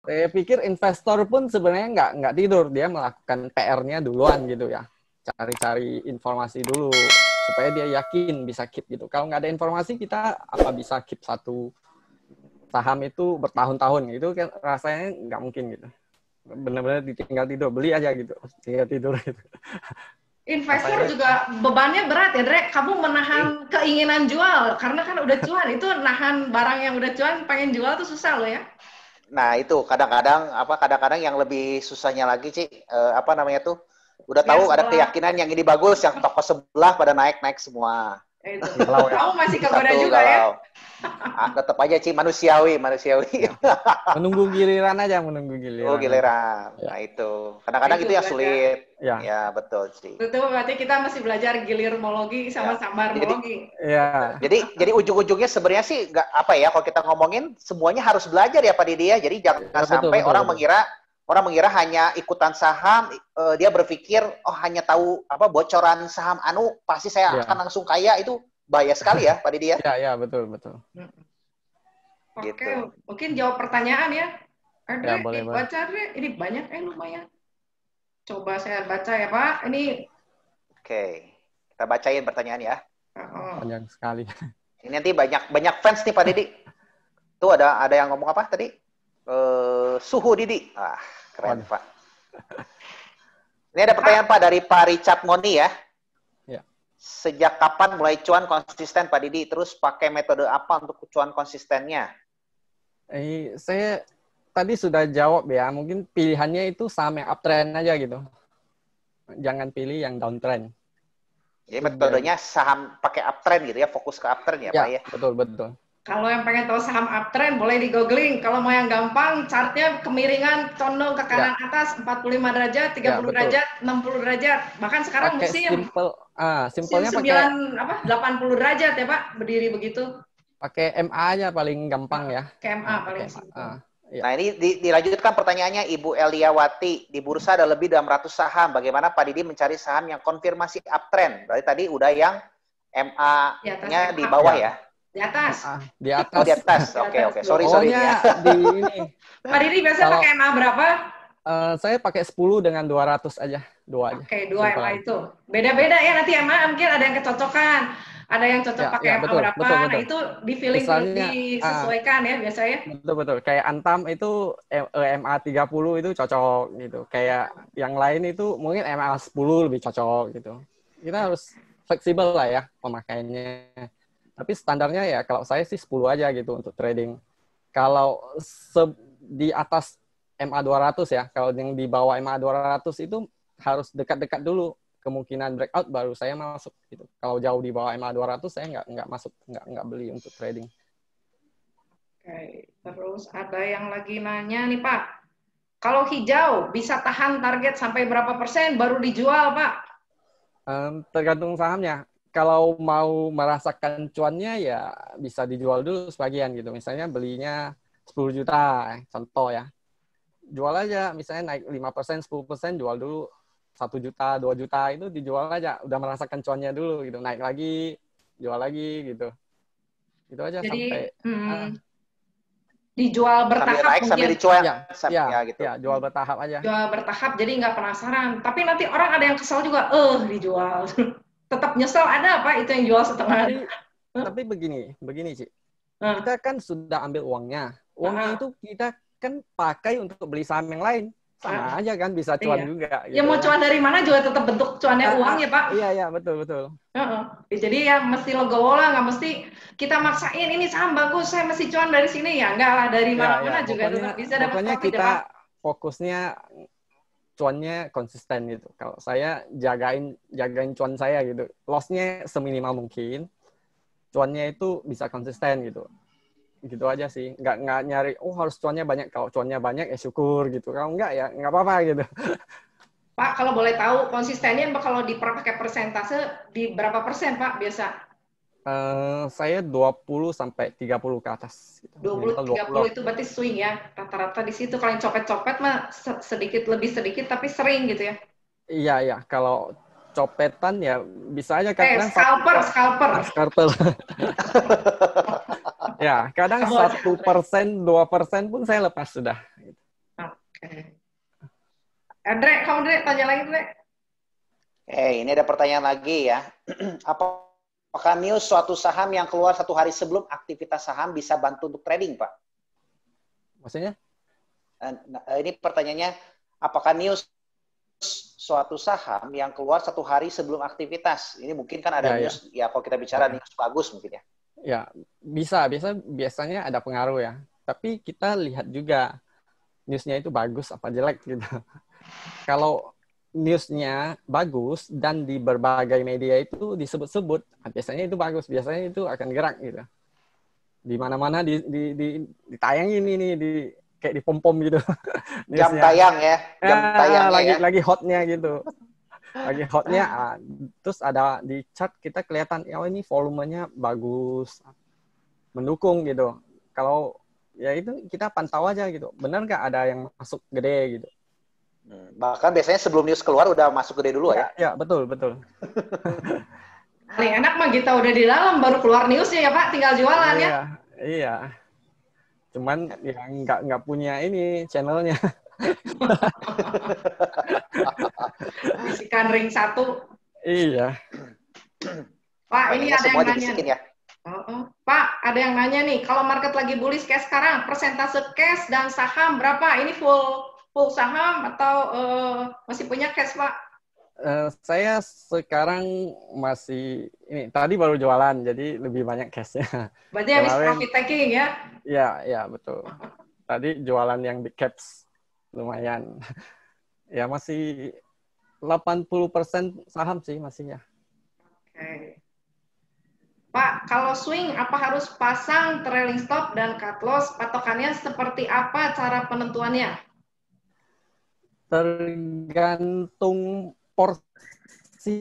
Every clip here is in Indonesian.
Saya pikir investor pun sebenarnya nggak tidur, dia melakukan PR-nya duluan gitu ya, cari-cari informasi dulu supaya dia yakin bisa keep gitu. Kalau nggak ada informasi kita apa bisa keep satu saham itu bertahun-tahun gitu kan, rasanya nggak mungkin gitu. Benar-benar ditinggal tidur, beli aja gitu, tinggal tidur gitu. Investor Saya juga bebannya berat ya, Dre. Kamu menahan keinginan jual, karena kan udah cuan. Itu nahan barang yang udah cuan, pengen jual tuh susah loh ya. Nah, itu kadang-kadang yang lebih susahnya lagi, Ci, apa namanya tuh? Udah Lihat tahu ada sebelah, keyakinan yang ini bagus, yang toko sebelah pada naik-naik semua. itu. galau ya. Kamu masih kegoda Satu juga ya. galau. Tetap aja, Ci, manusiawi. Ya. Menunggu giliran aja, menunggu Oh, giliran aja. giliran. Ya. Nah, itu. Kadang-kadang Itu itu yang belajar. sulit. Ya. Ya, betul, Ci. Itu berarti kita masih belajar gilirmologi Ya. sama Jadi sambarmologi. Ya. jadi ujung-ujungnya sebenarnya sih nggak apa ya, kalau kita ngomongin semuanya harus belajar ya Pak Didi ya. Jadi jangan Ya, betul sampai betul orang betul. mengira hanya ikutan saham, dia berpikir oh hanya tahu apa bocoran saham anu pasti saya Ya. akan langsung kaya, itu bahaya sekali ya Pak Didi ya. Ya, ya, betul betul. Oke, Gitu. mungkin jawab pertanyaan ya. Ya, Andre, boleh boleh. baca Andre. Ini banyak lumayan. Coba saya baca ya Pak. Ini Oke. Kita bacain pertanyaan ya. Panjang sekali. Ini nanti banyak fans nih Pak Didi. Tuh ada yang ngomong apa tadi? Suhu Didi. Ah, keren Waduh. Pak. Ini ada pertanyaan Pak dari Pak Richard Moni ya. Ya. Sejak kapan mulai cuan konsisten Pak Didi? Terus pakai metode apa untuk cuan konsistennya? Saya tadi sudah jawab ya. Mungkin pilihannya itu saham yang uptrend aja gitu. Jangan pilih yang downtrend. Jadi Itu metodenya saham pakai uptrend gitu ya, fokus ke uptrend ya Pak ya? betul betul. kalau yang pengen tahu saham uptrend boleh di googling. Kalau mau yang gampang, chartnya kemiringan condong ke kanan Ya, atas 45 derajat, 30 betul. derajat, 60 derajat. Bahkan sekarang Pakai musim simpelnya pakai 9 80 derajat ya Pak, berdiri begitu. pakai MA aja paling gampang ya. KMA paling Pakai simpel. ya. Nah ini dilanjutkan pertanyaannya Ibu Eliawati. Di bursa ada lebih dari 600 saham. Bagaimana Pak Didi mencari saham yang konfirmasi uptrend? Berarti tadi udah yang MA-nya di bawah ya? Di atas. Di atas. Oh, di atas. Oke. Sorry ini ya. Di ini. Pak Didi biasanya pakai MA berapa? Saya pakai 10 dengan 200 aja. 2 aja. Oke, 2 MA itu. Beda-beda ya nanti MA mungkin ada yang kecocokan. Ada yang cocok pakai MA betul, berapa. betul. Nah, itu di feeling disesuaikan ya biasanya. Betul. Kayak Antam itu MA 30 itu cocok gitu. Kayak yang lain itu mungkin MA 10 lebih cocok gitu. Kita harus fleksibel lah ya pemakaiannya. Tapi standarnya ya kalau saya sih 10 aja gitu untuk trading. Kalau di atas MA 200 ya, kalau yang di bawah MA 200 itu harus dekat-dekat dulu, kemungkinan breakout baru saya masuk gitu. Kalau jauh di bawah MA 200 saya nggak masuk, nggak beli untuk trading. Oke, terus ada yang lagi nanya nih Pak. Kalau hijau bisa tahan target sampai berapa persen baru dijual Pak? Tergantung sahamnya. Kalau mau merasakan cuannya ya bisa dijual dulu sebagian gitu. Misalnya belinya 10 juta, contoh ya. Jual aja, misalnya naik 5%, 10%, jual dulu 1 juta, 2 juta, itu dijual aja. Udah merasakan cuannya dulu gitu. Naik lagi, jual lagi gitu. Itu aja. Jadi, sampai dijual bertahap sambil naik, mungkin. sambil dicuan. Gitu. Ya, jual bertahap aja. Jual bertahap, jadi nggak penasaran. Tapi nanti orang ada yang kesal juga, dijual. Tetap nyesel ada apa itu yang jual setengah. Tapi begini Ci. Kita kan sudah ambil uangnya. Uangnya itu kita kan pakai untuk beli saham yang lain. Sama aja kan, bisa cuan juga. Ya mau cuan dari mana juga tetap bentuk cuannya uang ya Pak. Iya, betul. Jadi ya mesti legowo lah, nggak mesti kita maksain ini saham bagus, saya mesti cuan dari sini ya. Enggak lah, dari mana-mana juga tetap bisa dapat pokoknya profit kita ya Pak. Fokusnya cuannya konsisten gitu. Kalau saya jagain cuan saya gitu. Loss-nya seminimal mungkin. Cuannya itu bisa konsisten gitu. Gitu aja sih. Nggak nyari, harus cuannya banyak. Kalau cuannya banyak ya syukur gitu. Kalau enggak ya nggak apa-apa gitu. Pak, kalau boleh tahu konsistennya kalau dipakai persentase di berapa persen Pak biasa? Saya 20 sampai 30 ke atas. Gitu. 20-30 itu berarti swing ya. Rata-rata di situ. Kalau yang copet-copet mah lebih sedikit tapi sering gitu ya. Iya. Kalau copetan ya bisa aja kadang scalper. Ya, kadang 1%, 2% pun saya lepas sudah. Oke. Andre, kamu Andre, tanya lagi Andre. Ini ada pertanyaan lagi ya. Apakah news suatu saham yang keluar 1 hari sebelum aktivitas saham bisa bantu untuk trading, Pak? Maksudnya? Ini pertanyaannya, apakah news suatu saham yang keluar 1 hari sebelum aktivitas? Ini mungkin kan ada news, ya kalau kita bicara news bagus mungkin ya. Ya, biasanya ada pengaruh ya. Tapi kita lihat juga newsnya itu bagus apa jelek gitu. Kalau newsnya bagus dan di berbagai media itu disebut-sebut, biasanya itu bagus, biasanya itu akan gerak gitu. Di mana-mana ditayangin ini kayak dipom-pom gitu. Jam tayang ya, jam tayangnya lagi hotnya gitu. Lagi hotnya, terus ada di chart kita kelihatan, ya ini volumenya bagus, mendukung gitu. Kalau ya itu kita pantau aja gitu. Benar nggak ada yang masuk gede gitu. Bahkan biasanya sebelum news keluar udah masuk gede dulu ya? Ya, betul. Paling enak mah kita udah di dalam baru keluar newsnya ya Pak, tinggal jualan ya. Iya. Cuman ya nggak punya ini channelnya. Bisikan ring 1. Iya. Pak, ini ada yang nanya. Ya? Pak, ada yang nanya nih, kalau market lagi bullish kayak sekarang, persentase cash dan saham berapa? Ini full saham atau masih punya cash, Pak? Saya sekarang masih ini tadi baru jualan, jadi lebih banyak cashnya. Berarti habis profit taking ya? Iya, betul. Tadi jualan yang big caps lumayan. Ya masih 80% saham sih masih ya. Oke. Pak, kalau swing apa harus pasang trailing stop dan cut loss? Patokannya seperti apa cara penentuannya? Tergantung porsi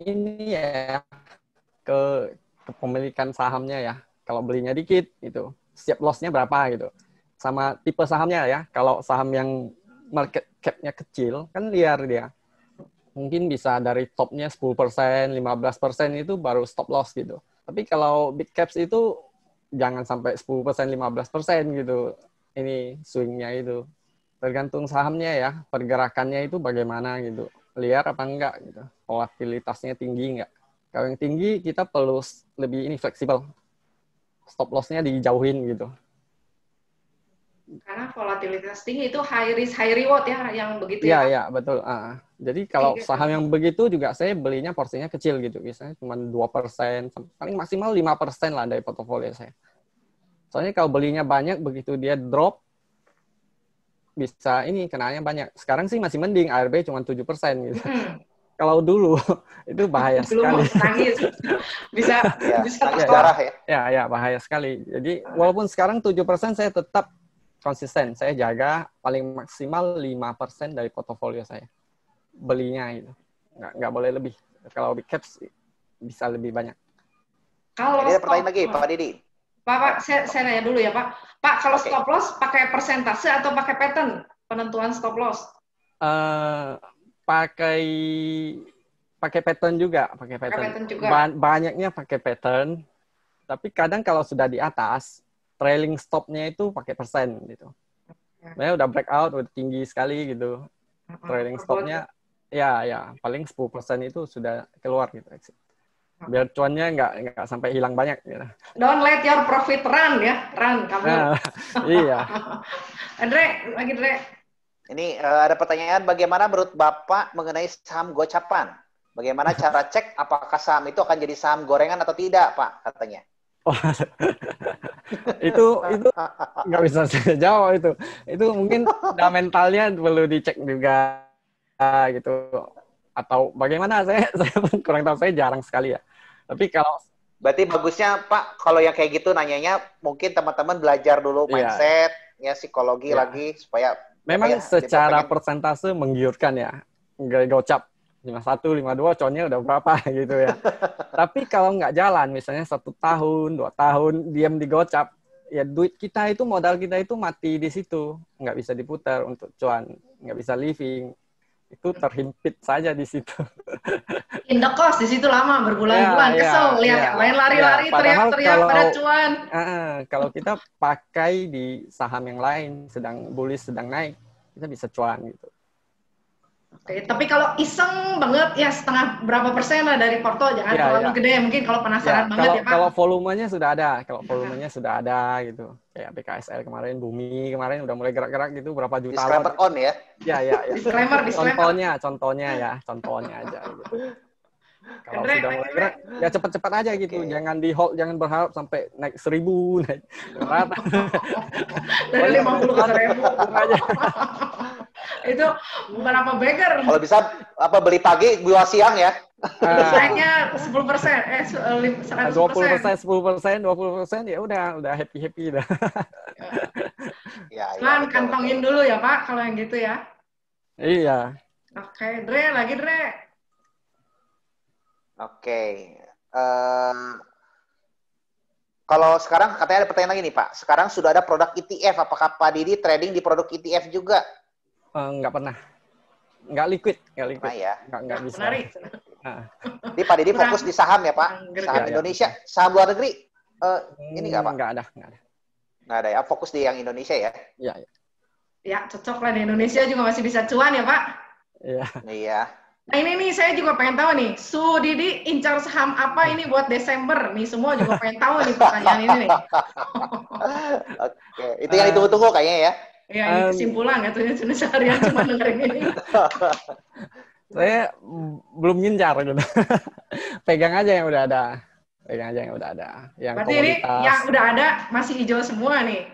ini ya, ke kepemilikan sahamnya ya. Kalau belinya dikit itu stop loss-nya berapa gitu. Sama tipe sahamnya ya. Kalau saham yang market cap-nya kecil kan liar dia. Mungkin bisa dari topnya 10%, 15% itu baru stop loss gitu. Tapi kalau big caps itu jangan sampai 10%, 15% gitu. Ini swing-nya itu. Tergantung sahamnya ya, pergerakannya itu bagaimana gitu. Liar apa enggak gitu. Volatilitasnya tinggi enggak. Kalau yang tinggi kita perlu lebih ini fleksibel. Stop loss-nya dijauhin gitu. Karena volatilitas tinggi itu high risk high reward ya, yang begitu ya. Iya, betul. Jadi kalau saham yang begitu juga saya belinya porsinya kecil gitu. Biasanya cuma 2%, paling maksimal 5% lah dari portofolio saya. Soalnya kalau belinya banyak, begitu dia drop, bisa ini kenanya banyak. Sekarang sih masih mending, ARB cuma 7% gitu. Kalau dulu itu bahaya sekali. Nangis. Bisa darah ya. Ya, bahaya sekali. Jadi walaupun sekarang 7% saya tetap konsisten. Saya jaga paling maksimal 5% dari portofolio saya. Belinya itu. Nggak boleh lebih. Kalau big caps bisa lebih banyak. Kalau ada pertanyaan lagi, Pak Didi. Pak, saya nanya dulu ya, Pak. Pak, kalau stop loss pakai persentase atau pakai pattern penentuan stop loss? Pakai pattern juga, pakai pattern juga. Banyaknya pakai pattern. Tapi kadang kalau sudah di atas, trailing stop-nya itu pakai persen gitu. Sebenarnya udah breakout, udah tinggi sekali gitu. Trailing stop-nya ya paling 10% itu sudah keluar gitu. Biar cuannya nggak sampai hilang banyak gitu. Don't let your profit run ya, run kamu. Iya. Andre. Ini ada pertanyaan, bagaimana menurut Bapak mengenai saham gocapan? Bagaimana cara cek apakah saham itu akan jadi saham gorengan atau tidak, Pak, katanya? itu nggak bisa saya jawab itu. Itu mungkin fundamentalnya perlu dicek juga gitu. Atau bagaimana saya pun kurang tahu, saya jarang sekali ya. Tapi kalau berarti bagusnya Pak, kalau yang kayak gitu nanyanya mungkin teman-teman belajar dulu mindset, ya psikologi lagi supaya memang secara persentase menggiurkan ya. Nggak gocap 51, 52, connya udah berapa gitu ya. Tapi kalau nggak jalan, misalnya 1 tahun, 2 tahun diam di gocap, ya duit kita itu, modal kita itu mati di situ, nggak bisa diputar untuk cuan, nggak bisa living. itu terhimpit saja di situ. In the cost di situ lama berbulan-bulan, kesel lihat yang lain lari-lari teriak-teriak pada cuan. Kalau kita pakai di saham yang lain sedang bullish, sedang naik, kita bisa cuan gitu. Oke, tapi kalau iseng banget ya setengah berapa persen lah dari porto, jangan terlalu gede mungkin kalau penasaran banget ya Pak. Kalau volumenya sudah ada, gitu. Kayak BKSL kemarin, Bumi kemarin udah mulai gerak-gerak gitu, berapa juta. Disclaimer on ya? Ya. Disclaimer. Contohnya aja gitu. Kalau sudah mulai gerak, ya cepat-cepat aja gitu. Okay. Jangan di hold, jangan berharap sampai naik 1.000, naik 100. Dari 50 ke 1.000 aja. Itu berapa bagger? Kalau bisa beli pagi, jual siang ya. Sayangnya 10%, 100%. 20%, ya udah happy dah. Cuman kantongin dulu ya Pak, kalau yang gitu ya. Iya. Oke, Dre. Oke. Kalau sekarang katanya ada pertanyaan lagi nih Pak. Sekarang sudah ada produk ETF. Apakah Pak Didi trading di produk ETF juga? Nggak pernah. Nggak liquid. Nah, ya. Nggak bisa. Menarik. Jadi Pak Didi fokus di saham ya Pak? Saham Indonesia. Saham luar negeri? Ini nggak Pak? Nggak ada. Nggak ada ya. Fokus di yang Indonesia ya? Iya. Ya, cocok lah di Indonesia juga masih bisa cuan ya Pak? Iya. Nah ini nih saya juga pengen tahu nih, Su Didi incar saham apa ini buat Desember? Nih semua juga pengen tahu nih pertanyaan ini nih. Oke, itu yang ditunggu-tunggu kayaknya ya. Ya ini kesimpulan katanya seharian cuma dengerin ini. Saya belum ngincar gitu. Pegang aja yang udah ada. Yang berarti ini yang udah ada masih hijau semua nih.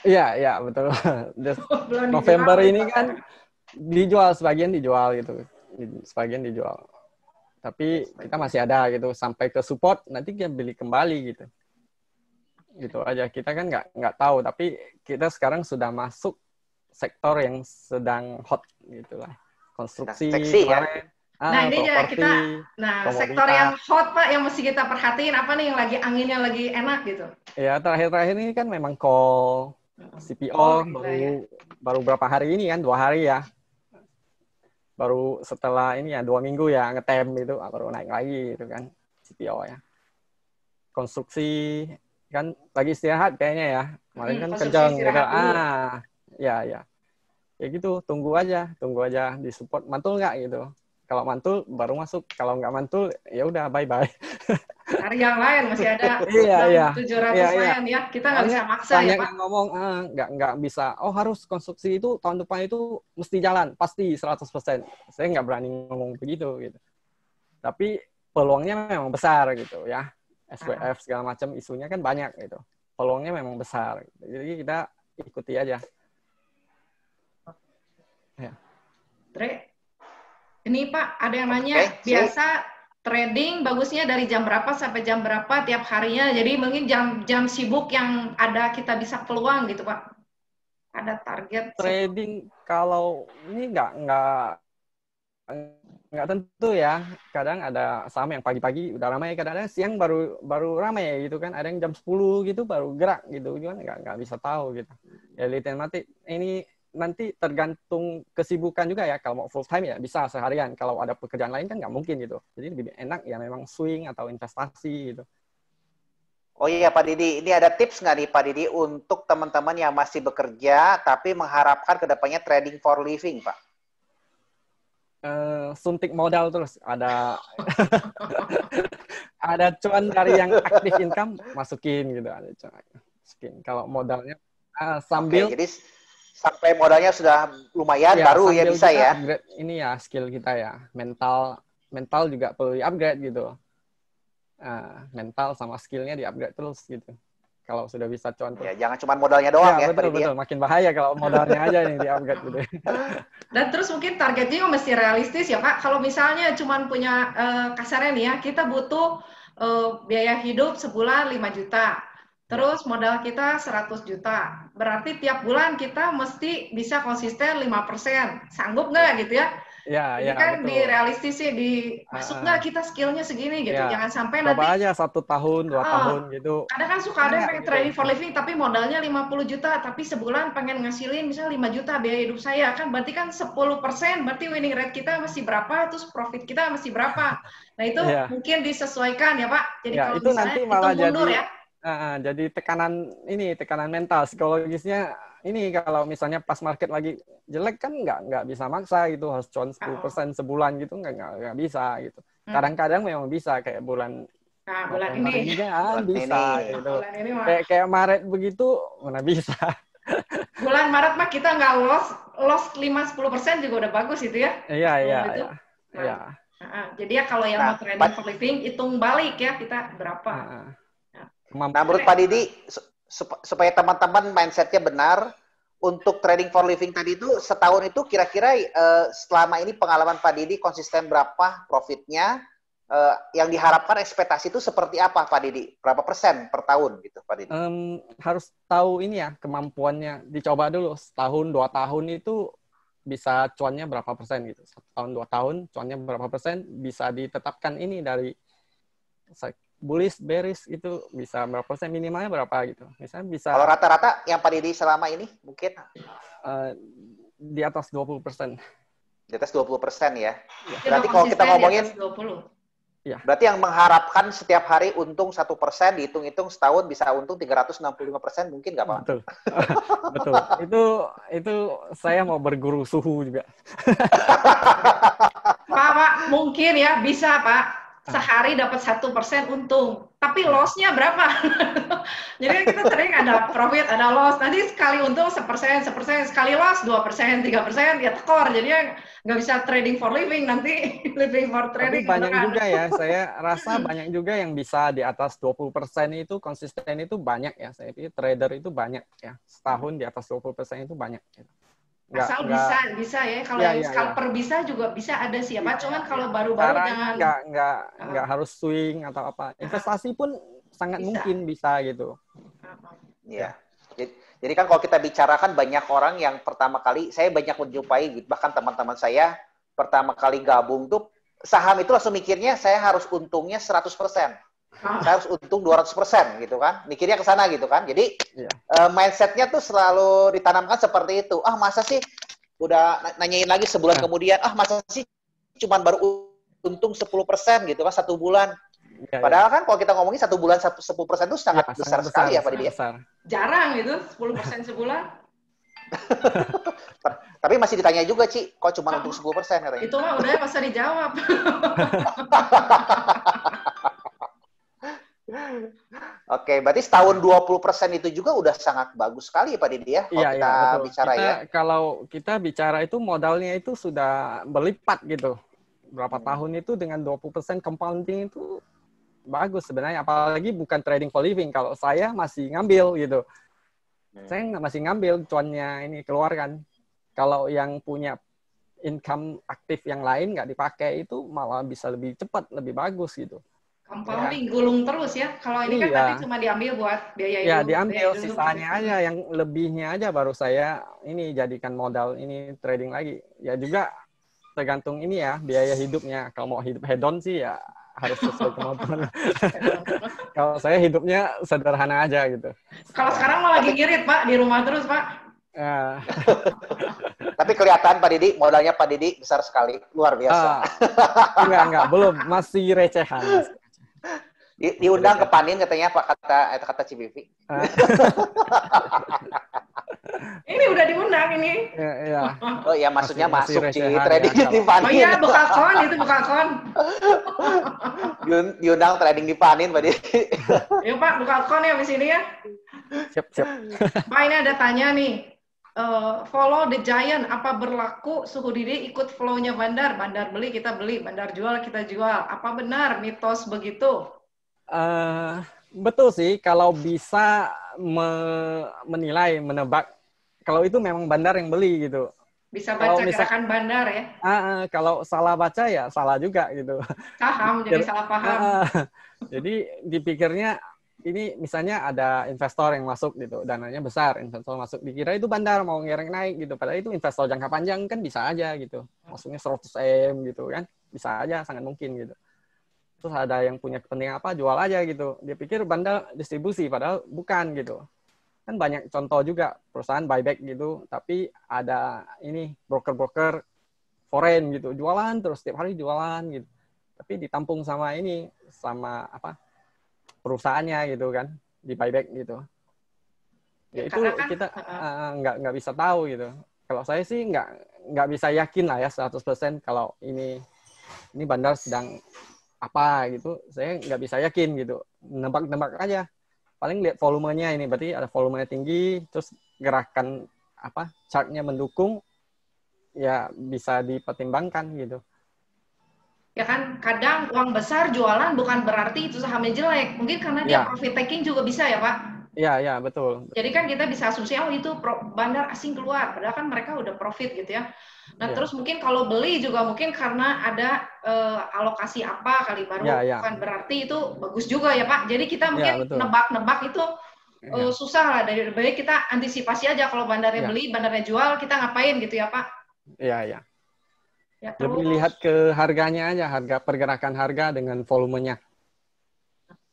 Iya betul. November ini kan dijual, sebagian dijual gitu. Sebagian dijual. Tapi kita masih ada gitu sampai ke support, nanti kita beli kembali gitu. Gitu aja. Kita kan nggak tahu, tapi kita sekarang sudah masuk sektor yang sedang hot gitulah. Konstruksi kemarin. Nah, ini ya kita sektor yang hot Pak yang mesti kita perhatiin apa nih yang lagi anginnya lagi enak gitu. Ya, terakhir ini kan memang call CPO baru berapa hari ini kan, 2 hari ya. Baru setelah ini ya 2 minggu ya ngetem itu baru naik lagi itu kan CPO ya. Konstruksi kan lagi istirahat kayaknya ya. Kemarin kan kencang gitu. Ya gitu, tunggu aja di support, mantul nggak gitu. Kalau mantul baru masuk, kalau nggak mantul ya udah bye. Cari yang lain masih ada 700 lain ya. Kita nggak bisa maksa ya Pak. Ngomong nggak bisa. Oh harus konstruksi itu tahun depan itu mesti jalan pasti 100%. Saya nggak berani ngomong begitu gitu. Tapi peluangnya memang besar gitu ya. SWF segala macam isunya kan banyak gitu. Peluangnya memang besar. Jadi kita ikuti aja. Ya. Dre, ini Pak ada yang nanya biasa trading bagusnya dari jam berapa sampai jam berapa tiap harinya? Jadi mungkin jam sibuk yang ada kita bisa peluang gitu Pak. Ada target trading kalau ini nggak tentu ya. Kadang ada saham yang pagi-pagi udah ramai, kadang-kadang siang baru ramai gitu kan. Ada yang jam 10 gitu baru gerak gitu. Gimana nggak bisa tahu gitu. Ya litematik ini nanti tergantung kesibukan juga ya. Kalau mau full time ya bisa seharian. Kalau ada pekerjaan lain kan nggak mungkin gitu. Jadi lebih enak ya memang swing atau investasi gitu. Oh iya Pak Didi, ini ada tips nggak nih Pak Didi untuk teman-teman yang masih bekerja tapi mengharapkan kedepannya trading for living Pak? Suntik modal terus. Ada ada cuan dari yang aktif income masukin gitu. Ada cuan masukin. Kalau modalnya sambil jadi sampai modalnya sudah lumayan baru ya bisa ya. Upgrade ini ya skill kita ya. Mental juga perlu di-upgrade gitu. Mental sama skillnya di-upgrade terus gitu. Kalau sudah bisa cuan terus. Ya, jangan cuma modalnya doang ya. Betul. Makin bahaya kalau modalnya aja yang di-upgrade gitu. Dan terus mungkin targetnya juga mesti realistis ya Pak. Kalau misalnya cuma punya kasarnya nih ya, kita butuh biaya hidup sebulan 5 juta. Terus modal kita 100 juta. Berarti tiap bulan kita mesti bisa konsisten 5%. Sanggup nggak gitu ya? Jadi kan betul. Realistis sih, masuk nggak kita skillnya segini gitu. Jangan sampai coba nanti aja 1 tahun, 2 tahun gitu. Kadang kan suka ada yang pengen trading for living tapi modalnya 50 juta, tapi sebulan pengen ngasilin misalnya 5 juta biaya hidup saya, kan berarti kan 10%, berarti winning rate kita masih berapa, terus profit kita masih berapa. Nah itu mungkin disesuaikan ya Pak. Jadi kalau itu nanti malah mundur jadi jadi tekanan mental, psikologisnya. Ini kalau misalnya pas market lagi jelek kan nggak bisa maksa gitu, harus cuan 10% sebulan gitu, nggak bisa gitu. Kadang-kadang memang bisa kayak bulan ini bisa gitu. Kayak Maret begitu mana bisa. Bulan Maret mah kita nggak loss 5-10% juga udah bagus itu ya. Iya. Jadi ya kalau yang mau trading for living hitung balik ya kita berapa. Nah, menurut Pak Didi, supaya teman-teman mindsetnya benar, untuk trading for living tadi itu setahun itu kira-kira selama ini pengalaman Pak Didi konsisten berapa profitnya, yang diharapkan ekspektasi itu seperti apa Pak Didi? Berapa persen per tahun gitu Pak Didi? Harus tahu ini ya kemampuannya, dicoba dulu setahun 2 tahun itu bisa cuannya berapa persen gitu. 1 tahun 2 tahun cuannya berapa persen, bisa ditetapkan ini dari bullish, bearish itu bisa berapa persen, minimalnya berapa gitu. Misalnya bisa. Kalau rata-rata yang Pak Didi selama ini mungkin di atas 20%. Di atas 20% ya. Berarti kalau kita ngomongin berarti yang mengharapkan setiap hari untung 1%, dihitung-hitung setahun bisa untung 365%, mungkin nggak Pak? Betul. Betul. Itu saya mau berguru suhu juga. Pak, mungkin ya bisa Pak. Sehari dapat 1% untung, tapi loss-nya berapa? Jadi kita sering ada profit, ada loss. Nanti sekali untung 1%, sekali loss 2%, 3%, ya tekor. Jadi nggak bisa trading for living, nanti living for trading. Tapi banyak juga ya, saya rasa banyak juga yang bisa di atas 20% itu, konsisten itu banyak ya. Saya pikir trader itu banyak ya, setahun di atas 20% itu banyak. Asal bisa ya. Kalau yang scalper bisa juga bisa ada sih ya Pak. Cuman kalau baru-baru jangan nggak harus swing atau apa. Investasi pun sangat mungkin bisa gitu. Iya. Jadi kan kalau kita bicarakan banyak orang yang pertama kali, saya banyak menjumpai bahkan teman-teman saya pertama kali gabung tuh saham itu langsung mikirnya saya harus untungnya 100%. Saya harus untung 200% gitu kan. Mikirnya ke sana gitu kan. Jadi mindsetnya tuh selalu ditanamkan seperti itu. Masa sih udah nanyain lagi sebulan kemudian, masa sih cuman baru untung 10% gitu kan 1 bulan. Padahal kan kalau kita ngomongin 1 bulan 10% itu sangat besar sekali ya Pak Didi. Jarang itu 10% sebulan. Tapi masih ditanya juga Ci, kok cuma untung 10% katanya. Itu mah udah masa dijawab. Oke, berarti setahun 20% itu juga udah sangat bagus sekali ya Pak Didi ya, kalau kita bicara ya. Kalau kita bicara itu modalnya itu sudah berlipat gitu. Berapa tahun itu dengan 20% compounding itu bagus sebenarnya, apalagi bukan trading for living. Kalau saya masih ngambil gitu. Saya masih ngambil cuannya ini keluarkan. Kalau yang punya income aktif yang lain nggak dipakai itu malah bisa lebih cepat, lebih bagus gitu. Compounding gulung terus ya. Kalau ini kan tadi cuma diambil buat biaya hidup. Ya, diambil sisanya aja, yang lebihnya aja baru saya ini jadikan modal ini trading lagi. Ya juga tergantung ini ya, biaya hidupnya. Kalau mau hidup hedon sih ya harus sesuai kemampuan. Kalau saya hidupnya sederhana aja gitu. Kalau sekarang malah lagi ngirit Pak, di rumah terus Pak. Tapi kelihatan Pak Didi, modalnya Pak Didi besar sekali, luar biasa. Enggak, belum, masih recehan. Diundang ke Panin katanya Pak, kata Cibivi. Ini udah diundang ini. Iya. Oh ya, maksudnya masuk di trading di Panin. Oh iya, buka kon itu buka kon. Diundang trading di Panin Pak Didi. Yuk Pak, buka kon ya di sini ya. Siap. Pak, ini ada tanya nih. Follow the giant, apa berlaku suhu diri ikut flow-nya bandar? Bandar beli, kita beli. Bandar jual, kita jual. Apa benar mitos begitu? Betul sih, kalau bisa menilai, menebak. Kalau itu memang bandar yang beli gitu. Bisa baca gerakan bandar ya? Kalau salah baca ya salah juga gitu. Paham, jadi salah paham. Jadi dipikirnya ini misalnya ada investor yang masuk gitu, dananya besar, investor masuk, dikira itu bandar mau ngereng naik gitu, padahal itu investor jangka panjang kan bisa aja gitu, maksudnya 100 M gitu kan, bisa aja, sangat mungkin gitu. Terus ada yang punya kepentingan apa, jual aja gitu, dia pikir bandar distribusi, padahal bukan gitu. Kan banyak contoh juga perusahaan buyback gitu, tapi ada ini broker-broker foreign gitu, jualan terus setiap hari jualan gitu, tapi ditampung sama ini, sama apa, perusahaannya gitu kan, di buyback gitu. Ya itu Karena kan kita nggak bisa tahu gitu. Kalau saya sih nggak bisa yakin lah ya 100% kalau ini bandar sedang apa gitu. Saya nggak bisa yakin gitu. Nebak-nebak aja. Paling lihat volumenya ini, berarti ada volumenya tinggi, terus gerakan apa chartnya mendukung, ya bisa dipertimbangkan gitu. ya kan kadang uang besar jualan bukan berarti itu sahamnya jelek. Mungkin karena dia profit taking juga bisa ya Pak? Iya, betul. Jadi kan kita bisa asumsi, oh itu bandar asing keluar. Padahal kan mereka udah profit gitu ya. Nah terus mungkin kalau beli juga mungkin karena ada alokasi apa kali baru. Bukan berarti itu bagus juga ya Pak. Jadi kita mungkin nebak-nebak itu susah lah. Dari baik kita antisipasi aja kalau bandarnya beli, bandarnya jual, kita ngapain gitu ya Pak? Iya. Ya, lebih lihat ke harganya aja, harga pergerakan harga dengan volumenya.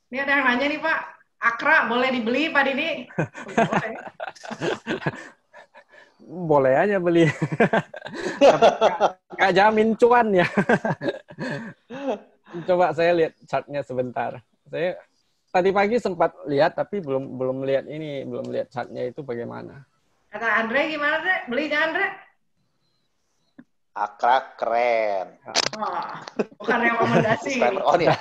Ini ada yang nanya nih Pak, Akra boleh dibeli Pak Dini? Boleh aja beli. Tapi nggak jamin cuan ya. Coba saya lihat chartnya sebentar. Saya tadi pagi sempat lihat tapi belum lihat ini, belum lihat chartnya itu bagaimana. Kata Andre gimana Andre? Beli nggak Andre? Akra keren. Bukan rekomendasi. On ya.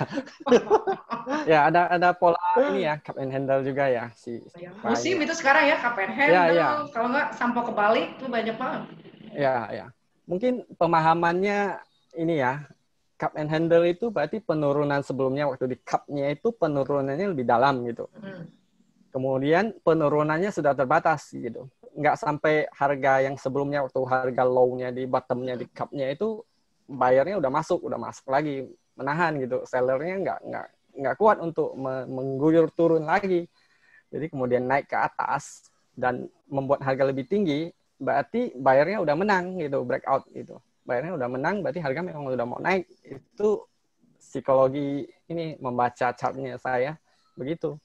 Ya ada pola ini ya, cup and handle juga ya si. Musim itu sekarang ya cup and handle. Kalau nggak sampo kebalik tuh banyak banget. Ya. Mungkin pemahamannya ini ya, cup and handle itu berarti penurunan sebelumnya waktu di cup-nya itu penurunannya lebih dalam gitu. Kemudian penurunannya sudah terbatas gitu. Nggak sampai harga yang sebelumnya waktu harga low-nya di bottom-nya di cup-nya itu buyer-nya udah masuk lagi, menahan gitu. Seller-nya nggak kuat untuk mengguyur turun lagi. Jadi kemudian naik ke atas dan membuat harga lebih tinggi, berarti buyer-nya udah menang gitu, breakout gitu. Buyer-nya udah menang, berarti harga memang udah mau naik. Itu psikologi ini membaca chart-nya saya begitu.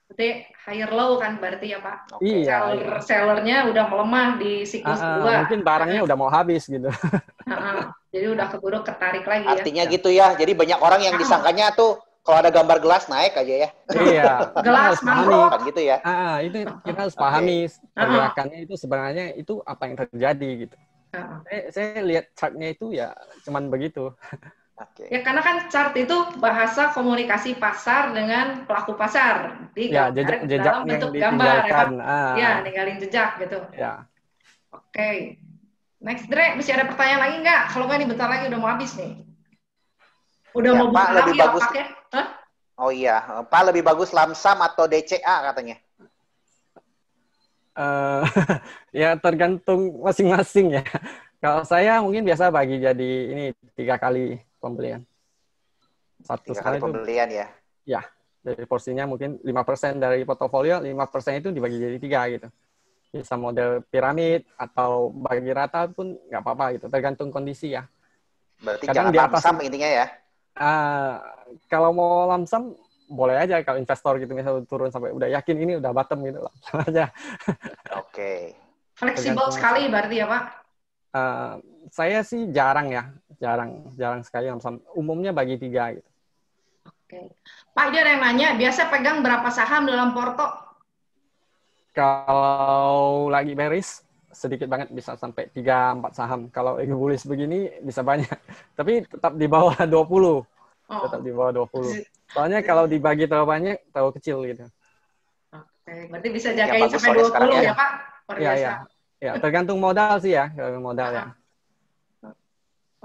Berarti higher low kan berarti ya Pak? Iya. Sellernya udah melemah di siklus kedua. Mungkin barangnya udah mau habis gitu. Jadi udah keburu ketarik lagi ya. Artinya gitu ya. Jadi banyak orang yang disangkanya tuh kalau ada gambar gelas naik aja ya. Iya. Gelas mangkok. Kan gitu ya. Itu kita harus pahami pergerakannya itu sebenarnya itu apa yang terjadi gitu. Saya lihat chartnya itu ya cuman begitu. Ya karena kan chart itu bahasa komunikasi pasar dengan pelaku pasar. Jejak dalam yang bentuk gambar ditinggalkan. Ya, ninggalin jejak gitu. Ya. Oke. Next Dre, masih ada pertanyaan lagi nggak? Kalau nggak nih bentar lagi udah mau habis nih. Udah mau buka lebih lagi bagus. lapaknya? Oh iya, Pak lebih bagus lamsam atau DCA katanya? Ya tergantung masing-masing ya. Kalau saya mungkin biasa bagi jadi ini 3 kali pembelian. 3 kali pembelian ya? Ya, dari porsinya mungkin 5% dari portofolio, 5% itu dibagi jadi 3 gitu. Bisa model piramid atau bagi rata pun nggak apa-apa gitu, tergantung kondisi ya. Berarti kadang jangan lamsam intinya ya? Kalau mau lamsam, boleh aja kalau investor gitu, misalnya turun sampai udah yakin ini udah bottom gitu, lamsam aja. Oke. Fleksibel sekali berarti ya Pak? Saya sih jarang sekali lamsam. Umumnya bagi 3 gitu. Oke. Pak, ini ada yang nanya, biasa pegang berapa saham dalam porto? Kalau lagi bearish, sedikit banget bisa sampai 3-4 saham. Kalau lagi bullish begini, bisa banyak. Tapi tetap di bawah 20. Tetap di bawah 20. Soalnya kalau dibagi terlalu banyak, terlalu kecil gitu. Oke, berarti bisa jagain sampai 20 ya Pak? Iya. Ya, tergantung modal sih ya, modal ya.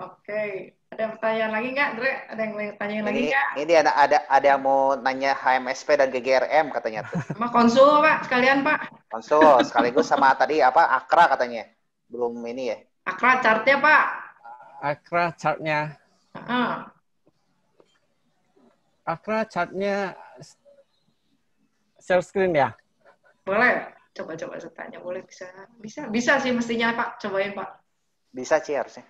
Oke, ada pertanyaan lagi nggak, Dre? Ada yang tanyain lagi nggak? Ini ada yang mau nanya HMSP dan GGRM katanya tuh. Sama konsul Pak, sekalian Pak. Konsul, sekaligus sama tadi Akra katanya. Belum ini ya. Akra chartnya Pak. Akra chartnya. Akra chartnya share screen ya? Boleh. Coba saya tanya, boleh bisa sih mestinya Pak, cobain Pak. Bisa sih harusnya.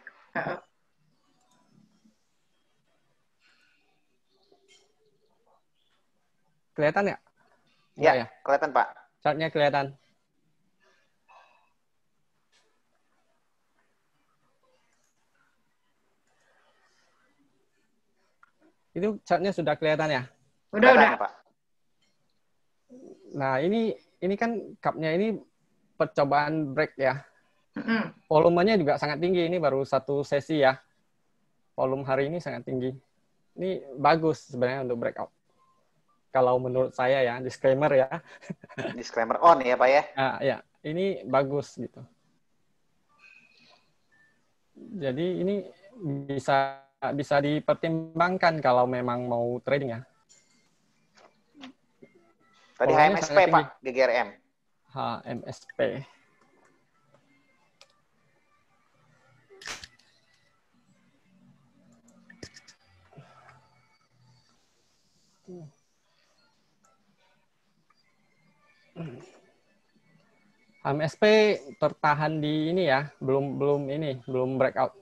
Kelihatan ya? Ya, kelihatan Pak. Chartnya kelihatan. Itu chartnya sudah kelihatan ya? Udah. Pak. Nah, ini kan cup-nya ini percobaan break ya. Volumenya juga sangat tinggi. Ini baru satu sesi ya. Volume hari ini sangat tinggi. Ini bagus sebenarnya untuk breakout. Kalau menurut saya ya, disclaimer ya. Disclaimer on ya Pak ya? Ya, ini bagus gitu. Jadi ini bisa dipertimbangkan kalau memang mau trading ya. Tadi HMSP Pak, GGRM. HMSP. HMSP tertahan di ini ya, belum breakout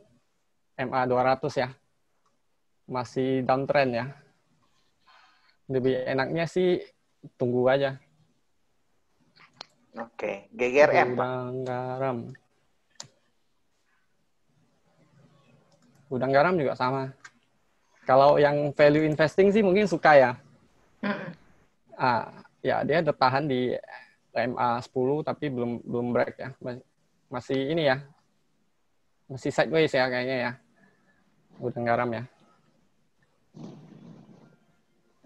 MA 200 ya. Masih downtrend ya. Lebih enaknya sih tunggu aja. Oke, GGRM Gudang garam juga sama. Kalau yang value investing sih mungkin suka ya. Ya dia tertahan di MA 10 tapi belum break ya. Masih ini ya. Masih sideways ya kayaknya ya. Gudang garam ya.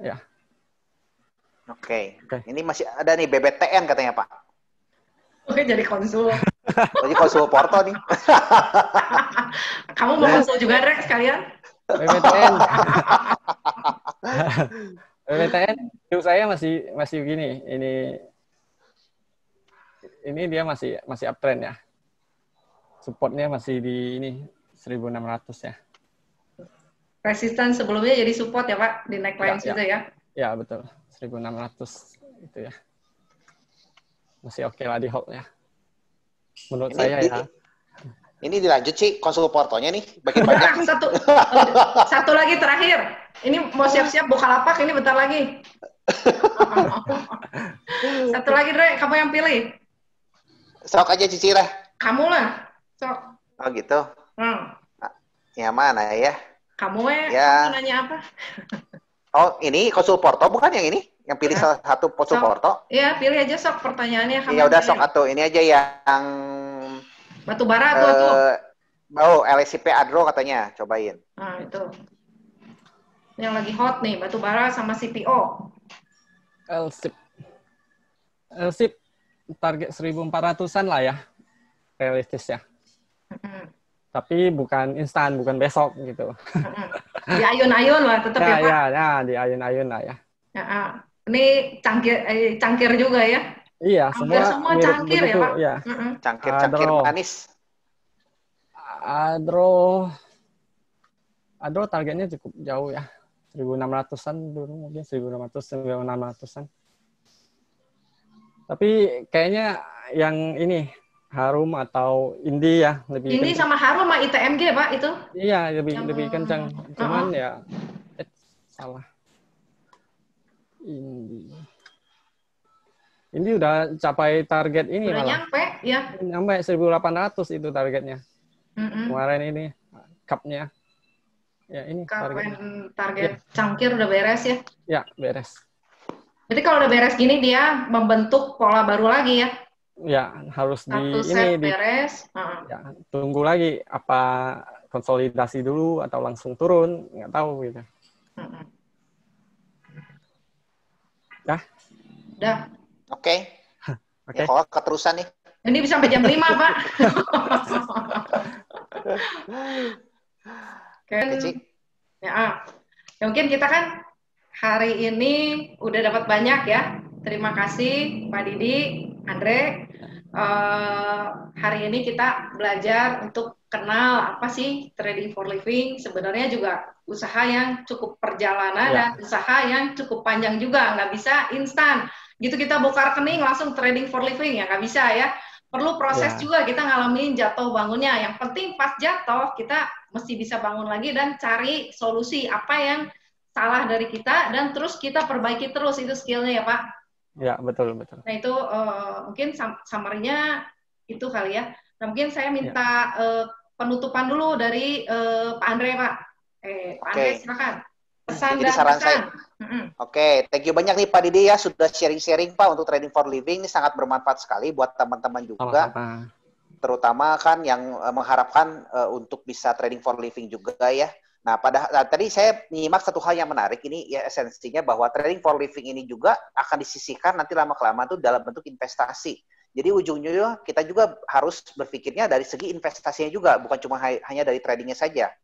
Ya. Oke. Ini masih ada nih BBTN katanya Pak. Oke, jadi konsul. Jadi konsul Porto nih. Kamu mau konsul juga, Rek, sekalian? BBTN. BBTN itu saya masih gini. Ini dia masih uptrend ya. Supportnya masih di ini 1.600 ya. Resisten sebelumnya jadi support ya Pak di neckline juga ya? Ya betul, 1.600 itu ya. Masih oke lah di hold ya. Menurut saya ya. Ini dilanjut sih konsul Portonya nih, bagian banyak. Satu lagi terakhir. Ini mau siap-siap Bukalapak ini bentar lagi. Satu lagi Dre, kamu yang pilih. Sok aja Cici lah. Kamu lah. Sok. Oh gitu. Yang mana ya? Kamu kamu nanya apa? Oh ini konsul Porto bukan yang ini? Yang pilih salah satu konsul Porto? Iya, pilih aja sok pertanyaannya. Ya udah sok atau ini aja yang batu bara tuh. Oh, LSIP Adro katanya, cobain. Nah, itu. Yang lagi hot nih, batu bara sama CPO. LSIP target 1.400-an lah ya. Realistis ya. Tapi bukan instan, bukan besok gitu. Di ayun-ayun lah tetap ya Pak? Ya, di ayun-ayun lah ya. Ini cangkir juga ya? Iya, semua cangkir begitu, ya Pak? Ya. Cangkir manis. Adro targetnya cukup jauh ya. 1.600-an dulu, mungkin 1.600-1.600-an. Tapi kayaknya yang ini Harum atau Indi ya lebih Indi kencang. Sama Harum sama ITMG Pak itu? Iya lebih kencang. Cuman ya salah. Indi udah capai target ini udah malah. Nyampe ya. Nyampe 1.800 itu targetnya. Kemarin ini cup-nya. Ya ini target cangkir udah beres ya? Ya beres. Jadi kalau udah beres gini dia membentuk pola baru lagi ya? Ya harus beres. Ya, tunggu lagi apa konsolidasi dulu atau langsung turun, nggak tahu gitu. Udah. Oke. Ya kalau keterusan nih. Ini bisa sampai jam 5 Pak. Ya mungkin kita kan hari ini udah dapat banyak ya. Terima kasih Pak Didi, Andre. hari ini kita belajar untuk kenal apa sih trading for living. Sebenarnya juga usaha yang cukup perjalanan dan usaha yang cukup panjang juga, nggak bisa instan. Gitu kita buka rekening langsung trading for living ya nggak bisa ya. Perlu proses juga, kita ngalamin jatuh bangunnya. Yang penting pas jatuh kita mesti bisa bangun lagi dan cari solusi apa yang salah dari kita dan terus kita perbaiki terus, itu skillnya ya Pak. Ya, betul. Nah itu mungkin summary-nya itu kali ya. Nah mungkin saya minta penutupan dulu dari Pak Andre, Pak. Pak Andre silakan. Pesan jadi dan saran pesan. Oke, thank you banyak nih Pak Didi ya sudah sharing-sharing Pak untuk trading for living, ini sangat bermanfaat sekali buat teman-teman juga. Terutama kan yang mengharapkan untuk bisa trading for living juga ya. Nah, tadi saya menyimak satu hal yang menarik, ini ya esensinya bahwa trading for living ini juga akan disisihkan nanti lama-kelamaan itu dalam bentuk investasi. Jadi ujungnya kita juga harus berpikirnya dari segi investasinya juga, bukan cuma hanya dari tradingnya saja.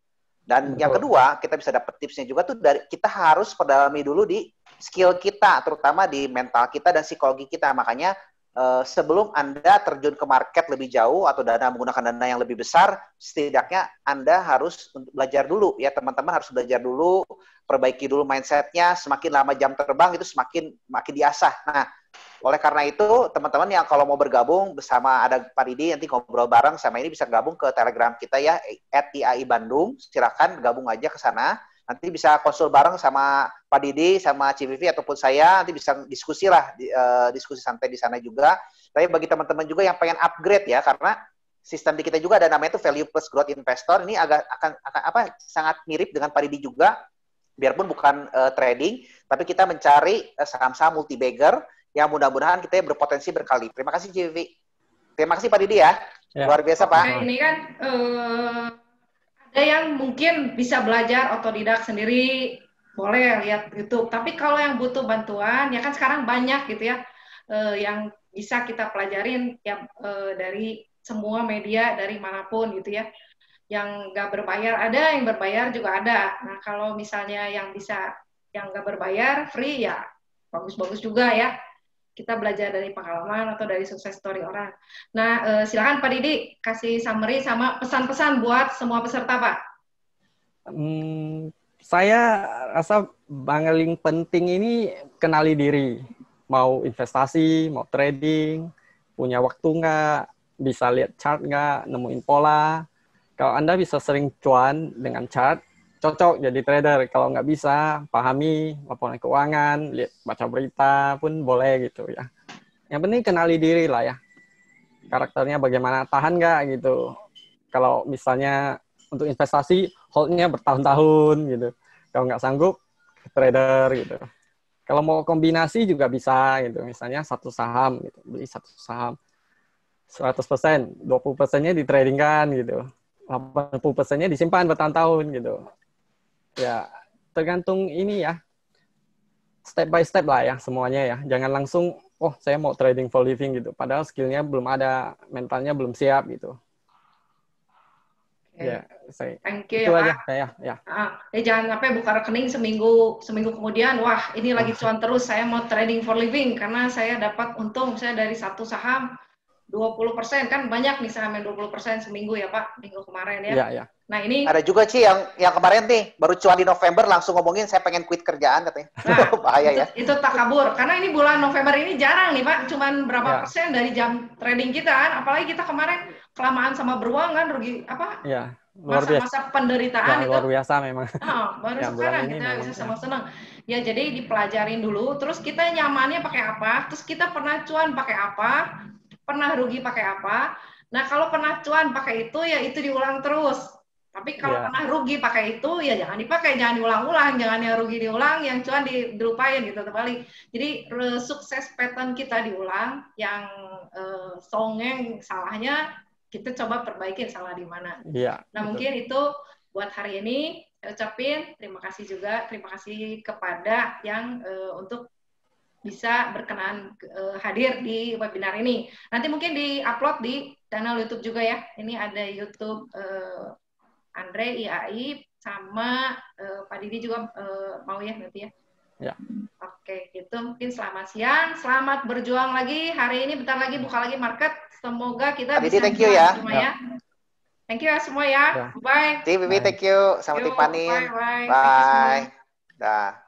Dan yang kedua, kita bisa dapat tipsnya juga tuh dari kita harus perdalami dulu di skill kita, terutama di mental kita dan psikologi kita. Makanya sebelum Anda terjun ke market lebih jauh atau menggunakan dana yang lebih besar, setidaknya Anda harus belajar dulu ya, teman-teman harus belajar dulu, perbaiki dulu mindset-nya. Semakin lama jam terbang itu semakin diasah. Nah, oleh karena itu teman-teman yang kalau mau bergabung bersama ada Pak Didi nanti ngobrol bareng sama ini bisa gabung ke Telegram kita ya @IAI Bandung. Silakan gabung aja ke sana. Nanti bisa konsul bareng sama Pak Didi, sama Civivi ataupun saya, nanti bisa diskusi lah, diskusi santai di sana juga. Tapi bagi teman-teman juga yang pengen upgrade ya, karena sistem di kita juga ada namanya itu value plus growth investor. Ini akan sangat mirip dengan Pak Didi juga, biarpun bukan trading, tapi kita mencari saham-saham multi-bagger yang mudah-mudahan kita berpotensi berkali. Terima kasih Civivi. Terima kasih Pak Didi ya. Luar biasa Pak. Ini kan ada yang mungkin bisa belajar otodidak sendiri, boleh lihat YouTube. Tapi kalau yang butuh bantuan, ya kan sekarang banyak gitu ya, yang bisa kita pelajarin ya dari semua media, dari manapun gitu ya. Yang nggak berbayar ada, yang berbayar juga ada. Nah kalau misalnya yang nggak berbayar, free ya bagus-bagus juga ya. Kita belajar dari pengalaman atau dari sukses story orang. Nah, silakan Pak Didi kasih summary sama pesan-pesan buat semua peserta, Pak. Saya rasa paling penting ini kenali diri. Mau investasi, mau trading, punya waktu nggak, bisa lihat chart nggak, nemuin pola. Kalau Anda bisa sering cuan dengan chart, cocok jadi trader. Kalau nggak bisa, pahami laporan keuangan, baca berita pun boleh gitu ya. Yang penting kenali diri lah ya. Karakternya bagaimana, tahan nggak gitu. Kalau misalnya untuk investasi, hold-nya bertahun-tahun gitu. Kalau nggak sanggup, trader gitu. Kalau mau kombinasi juga bisa gitu. Misalnya satu saham, gitu. Beli satu saham 100%, 20%-nya ditradingkan gitu. 80%-nya disimpan bertahun-tahun gitu. Ya, tergantung ini ya. Step by step lah ya semuanya ya. Jangan langsung, oh saya mau trading for living gitu. Padahal skillnya belum ada, mentalnya belum siap gitu. Ya, thank you itu ya, aja Pak. saya ya. Jangan sampai buka rekening seminggu kemudian, wah ini lagi cuan terus, saya mau trading for living karena saya dapat untung misalnya dari satu saham 20%, kan banyak nih saham yang 20% seminggu ya Pak, minggu kemarin ya. Iya. Nah ini ada juga sih yang kemarin nih baru cuan di November langsung ngomongin saya pengen quit kerjaan katanya. Nah, bahaya ya. Itu takabur karena ini bulan November ini jarang nih Pak, cuman berapa persen dari jam trading kita kan, apalagi kita kemarin kelamaan sama beruang kan, rugi apa? Iya, luar biasa. Masa-masa penderitaan ya, itu. Luar biasa memang. Baru ya, sekarang kita bisa senang-senang. Ya jadi dipelajarin dulu, terus kita nyamannya pakai apa, terus kita pernah cuan pakai apa, pernah rugi pakai apa. Nah kalau pernah cuan pakai itu ya itu diulang terus. Tapi kalau pernah rugi pakai itu ya jangan dipakai, jangan diulang-ulang, jangan yang rugi diulang, yang cuan dilupain gitu terbalik. Jadi sukses pattern kita diulang, yang songeng salahnya kita coba perbaikin salah di mana. Iya. Nah mungkin itu buat hari ini saya ucapin terima kasih juga, terima kasih kepada yang untuk bisa berkenan hadir di webinar ini. Nanti mungkin di-upload di channel YouTube juga ya. Ini ada YouTube Andre IAI sama Pak Didi juga mau ya nanti ya. Ya. Oke, itu mungkin selamat siang. Selamat berjuang lagi. Hari ini bentar lagi buka lagi market. Semoga kita bisa thank you ya. Semua ya. Thank you ya semua ya. Bye. Bibi, thank you. Sama Tiffany. Bye. Bye. Dah.